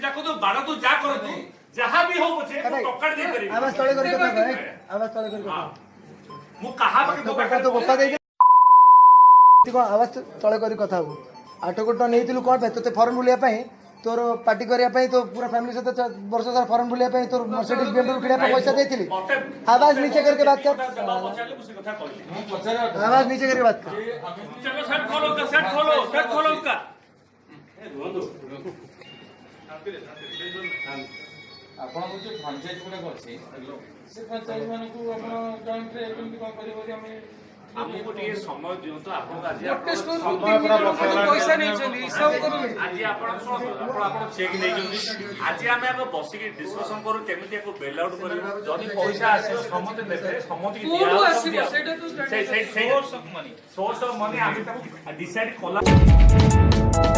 ଦେଖନ୍ତୁ ବାଡ଼ ତୁ ଯା କରନ୍ତୁ ଯାହା ବି ହଉ ପଛେ ମୁଁ ଟଙ୍କା ଦେଇ ପାରିବି ଆବାଜ ତଳେ କରି କଥା କହ ଆବାଜ ତଳେ କରି କଥା ମୁଁ କାହା ପାଖେ ତ ବୋପା ଦେଇ କଣ ଆବାଜ ତଳେ କରି କଥା ହବୁ 8 କୋଟି ଟଙ୍କା ନେଇଥିଲୁ କଣ ପାଇଁ ତୋତେ ଫରେନ୍ ବୁଲିବା ପାଇଁ तोर पार्टी करिया ପାଇଁ तो पूरा फैमिली सहित वर्ष सारा फॉरेन बुलिया ପାଇଁ तोर मर्सिडीज BMW किना पैसा देथिली आवाज नीचे करके बात कर आवाज नीचे करके बात कर चलो सेट खोलो उसका आपण को जो फ्रेंचाइज गुडा अछि से फ्रेंचाइज माने को आपण जॉइंट रे केमति कोन करिवो हम हमको टिके समय दियंतो आपण आज समय पूरा पैसा नहीं चली सब करू आज आपण चेक नहीं जल्दी आज आमे अब बसी के डिस्कशन करू केमिति को बेल आउट करू जदी पैसा आसीयो समते देबे समते की दिया सेटा तो सोर्स ऑफ मनी आमे डिसाइड कला